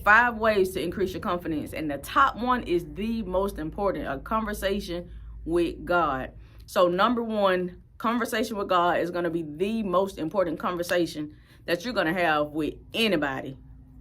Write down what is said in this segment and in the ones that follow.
5 ways to increase your confidence. And the top one is the most important, a conversation with God. So number 1, conversation with God is going to be the most important conversation that you're going to have with anybody.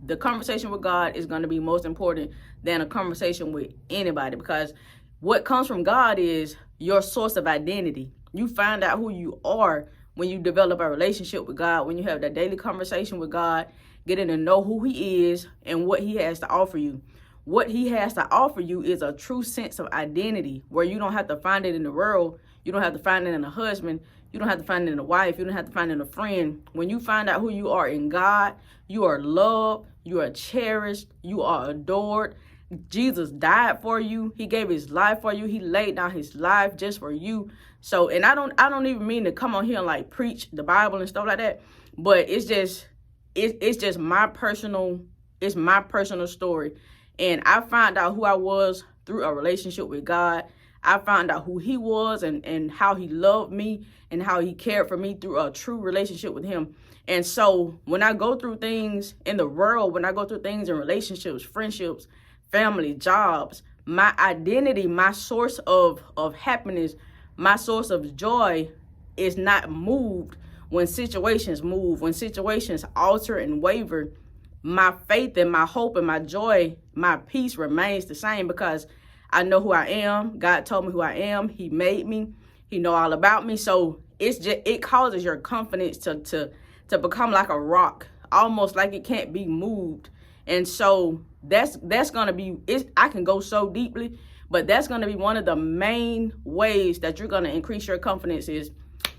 The conversation with God is going to be most important than a conversation with anybody, because what comes from God is your source of identity. You find out who you are when you develop a relationship with God, when you have that daily conversation with God, getting to know who he is and what he has to offer you. What he has to offer you is a true sense of identity, where you don't have to find it in the world. You don't have to find it in a husband. You don't have to find it in a wife. You don't have to find it in a friend. When you find out who you are in God, you are loved, you are cherished, you are adored. Jesus died for you. He gave his life for you. He laid down his life just for you. So, and I don't even mean to come on here and like preach the Bible and stuff like that, but it's just my personal story. And I found out who I was through a relationship with God. I found out who he was and how he loved me and how he cared for me through a true relationship with him. And so when I go through things in the world, when I go through things in relationships, friendships, family, jobs, my identity, my source of happiness, my source of joy is not moved when situations move, when situations alter and waver. My faith and my hope and my joy, my peace remains the same, because I know who I am. God told me who I am. He made me. He know all about me. So it causes your confidence to become like a rock, almost like it can't be moved. And so that's gonna be it. I can go so deeply, but that's gonna be one of the main ways that you're gonna increase your confidence is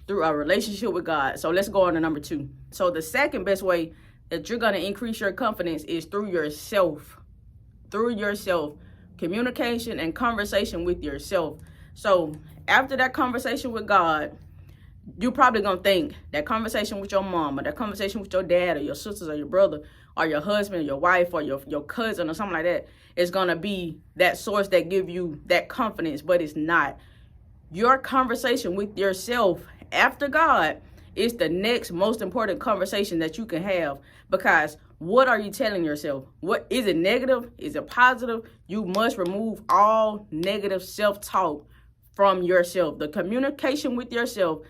through a relationship with God. So let's go on to number 2. So the second best way that you're gonna increase your confidence is through yourself. Through yourself. Communication and conversation with yourself. So after that conversation with God, you're probably going to think that conversation with your mom, or that conversation with your dad, or your sisters, or your brother, or your husband, or your wife, or your cousin, or something like that is going to be that source that give you that confidence, but it's not. Your conversation with yourself after God is the next most important conversation that you can have, because what are you telling yourself? What is it, negative? Is it positive? You must remove all negative self-talk from yourself. The communication with yourself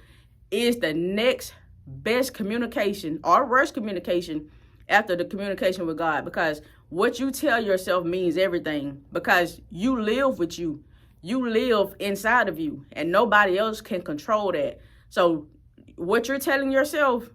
is the next best communication, or worst communication, after the communication with God, because what you tell yourself means everything, because you live with you. You live inside of you, and nobody else can control that. So what you're telling yourself,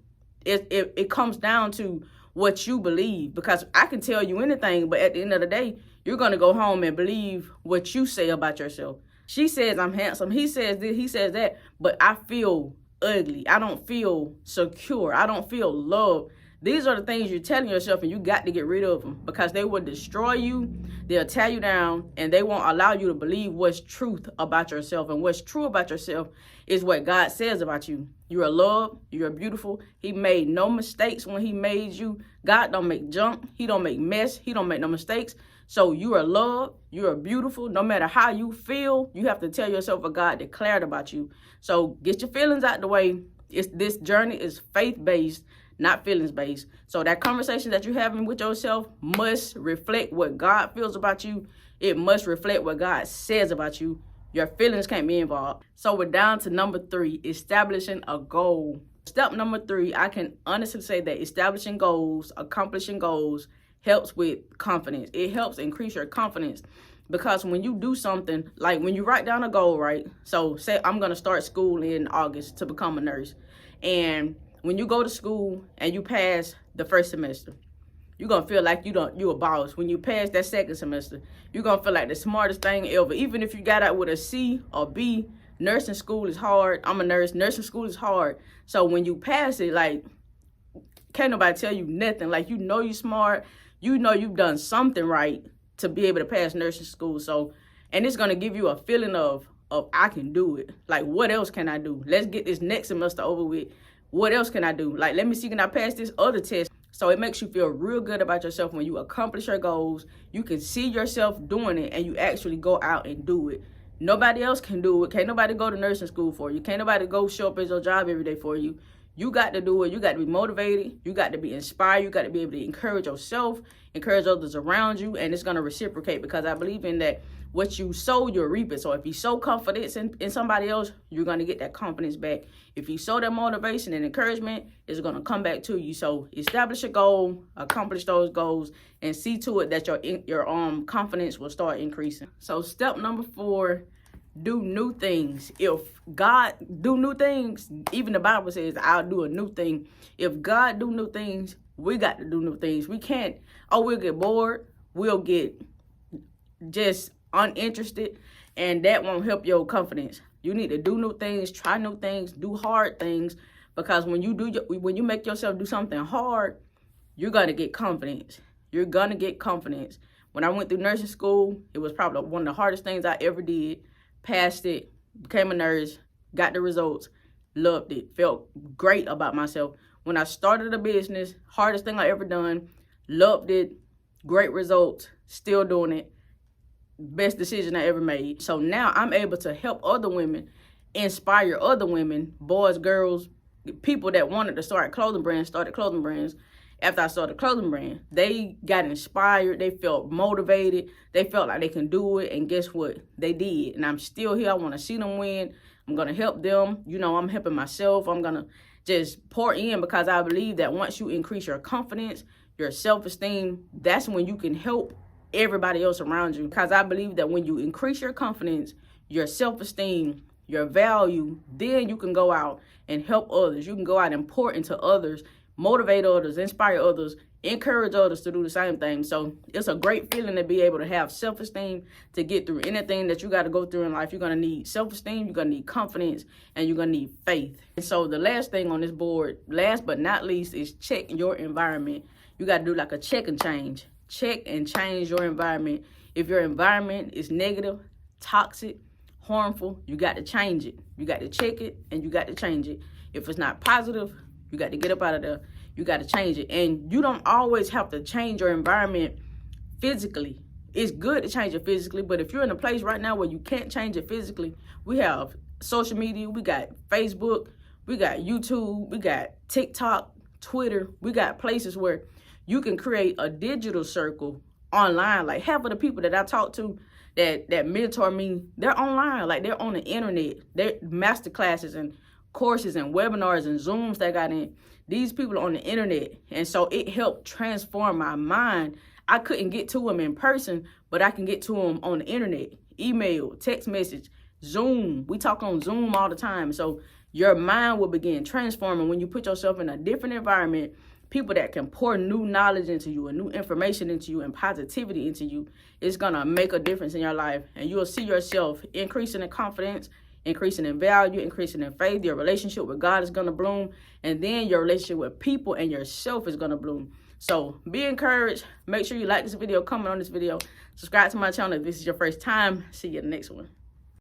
it comes down to what you believe, because I can tell you anything, but at the end of the day, you're going to go home and believe what you say about yourself. She says I'm handsome. He says this, he says that, but I feel ugly. I don't feel secure. I don't feel loved. These are the things you're telling yourself, and you got to get rid of them, because they will destroy you. They'll tear you down, and they won't allow you to believe what's truth about yourself. And what's true about yourself is what God says about you. You are loved. You are beautiful. He made no mistakes when he made you. God don't make junk. He don't make mess. He don't make no mistakes. So you are loved. You are beautiful. No matter how you feel, you have to tell yourself what God declared about you. So get your feelings out the way. This journey is faith-based, not feelings-based. So that conversation that you're having with yourself must reflect what God feels about you. It must reflect what God says about you. Your feelings can't be involved. So we're down to number 3, establishing a goal. Step number 3, I can honestly say that establishing goals, accomplishing goals, helps with confidence. It helps increase your confidence, because when you do something, like when you write down a goal, right? So say I'm going to start school in August to become a nurse. And when you go to school and you pass the first semester, you're going to feel like you a boss. When you pass that second semester, you're going to feel like the smartest thing ever. Even if you got out with a C or B, nursing school is hard. I'm a nurse. Nursing school is hard. So when you pass it, like, can't nobody tell you nothing. Like, you know you're smart. You know you've done something right to be able to pass nursing school. So, and it's going to give you a feeling of I can do it. Like, what else can I do? Let's get this next semester over with. What else can I do? Like, let me see, can I pass this other test? So it makes you feel real good about yourself when you accomplish your goals. You can see yourself doing it, and you actually go out and do it. Nobody else can do it. Can't nobody go to nursing school for you. Can't nobody go show up at your job every day for you. You got to do it. You got to be motivated. You got to be inspired. You got to be able to encourage yourself, encourage others around you, and it's going to reciprocate, because I believe in that what you sow, you'll reap it. So if you sow confidence in somebody else, you're going to get that confidence back. If you sow that motivation and encouragement, it's going to come back to you. So establish a goal, accomplish those goals, and see to it that your confidence will start increasing. So step number 4, do new things. If God do new things, even the Bible says, I'll do a new thing. If God do new things, we got to do new things. We can't, we'll get bored. We'll get just uninterested, and that won't help your confidence. You need to do new things, try new things, do hard things, because when you make yourself do something hard, you're going to get confidence. You're going to get confidence. When I went through nursing school, it was probably one of the hardest things I ever did. Passed it, became a nurse, got the results, loved it, felt great about myself. When I started a business, hardest thing I ever done, loved it, great results, still doing it, best decision I ever made. So now I'm able to help other women, inspire other women, boys, girls, people that wanted to start clothing brands, started clothing brands. After I started a clothing brand, they got inspired, they felt motivated, they felt like they can do it, and guess what? They did. And I'm still here. I want to see them win. I'm going to help them. You know, I'm helping myself. I'm going to just pour in, because I believe that once you increase your confidence, your self-esteem, that's when you can help everybody else around you. Because I believe that when you increase your confidence, your self-esteem, your value, then you can go out and help others. You can go out and pour into others, motivate others, inspire others, encourage others to do the same thing. So it's a great feeling to be able to have self-esteem to get through anything that you got to go through in life. You're going to need self-esteem, you're going to need confidence, and you're going to need faith. And so the last thing on this board, last but not least, is check your environment. You got to do like a check and change. Check and change your environment. If your environment is negative, toxic, harmful, you got to change it. You got to check it, and you got to change it. If it's not positive, you got to get up out of there. You got to change it. And you don't always have to change your environment physically. It's good to change it physically, but if you're in a place right now where you can't change it physically, we have social media, we got Facebook, we got YouTube, we got TikTok, Twitter. We got places where you can create a digital circle online. Like half of the people that I talk to that mentor me, they're online. Like they're on the internet. They're master classes and courses and webinars and Zooms that got in. These people are on the internet. And so it helped transform my mind. I couldn't get to them in person, but I can get to them on the internet, email, text message, Zoom. We talk on Zoom all the time. So your mind will begin transforming when you put yourself in a different environment, people that can pour new knowledge into you and new information into you and positivity into you. It's going to make a difference in your life. And you'll see yourself increasing in confidence, increasing in value, increasing in faith. Your relationship with God is going to bloom. And then your relationship with people and yourself is going to bloom. So be encouraged. Make sure you like this video, comment on this video, subscribe to my channel if this is your first time. See you in the next one.